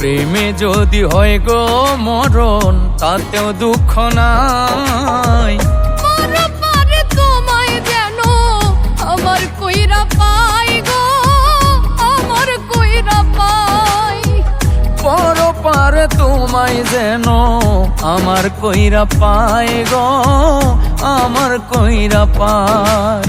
প্রেমে যদি হয় গো মরণ, তাতেও দুঃখ নাই। পরপারে তোমায় যেন আমার কইরা পাই গো, আমার কইরা পাই। পরপারে তোমায় যেন আমার কইরা পাই গো, আমার কইরা পাই।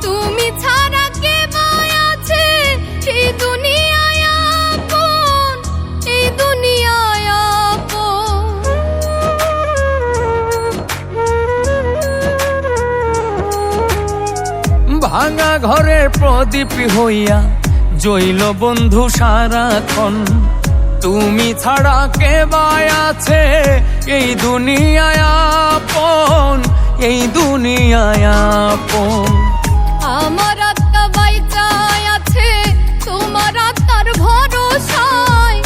তুমি ছাড়া কে ভাই আছে এই দুনিয়ায় আপন, এই দুনিয়ায় আপন। ভাঙা ঘরের প্রদীপ হইয়া জ্বলিল বন্ধু সারাক্ষণ, তুমি ছাড়া কে ভাই আছে এই দুনিয়ায় আপন, এই দুনিয়ায় আপন। আমার আত্মা বাইচায় আছে তোমার আত্মার ভরসায়,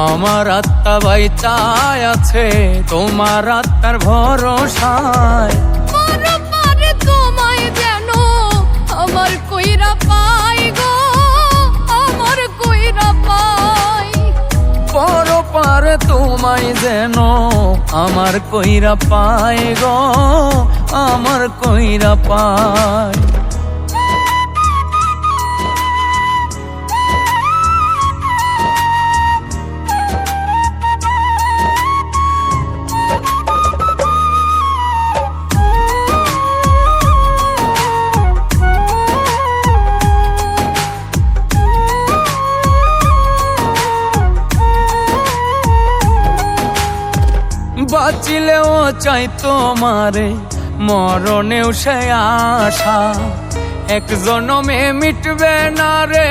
আমার আত্মা বাইচায় আছে তোমার আত্মার ভরসায়। পরপারে তোমায় যেন আমার কইরা পাই গো, আমার কইরা পাই। পরপারে তোমায় যেন আমার কইরা পাই গো, আমার কইরা পাই। বাঁচিলেও চাই তোমারে, মরণেও সে আশা, এক জনমে মিটবে না রে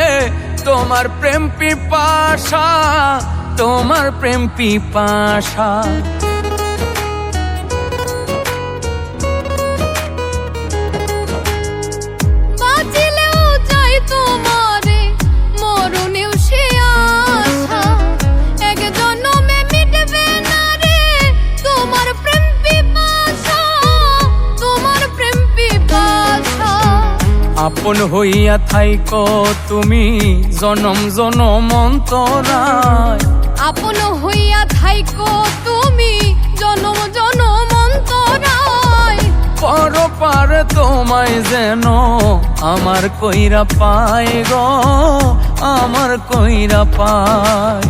তোমার প্রেম পিপাসা, তোমার প্রেম পিপাসা। বাঁচিলেও চাই তোমারে, মরণেও সে আশা, এক জনমে মিটবে না রে তোমার প্রেম পিপাসা, তোমার প্রেম পিপাসা। আপন হইয়া থাইকো তুমি জনম জনম অন্তরায়, আপন হইয়া থাইকো তুমি জনম জনম অন্তরায়। পরপারে তোমায় যেন আমার কইরা পাই গো, আমার কইরা পাই।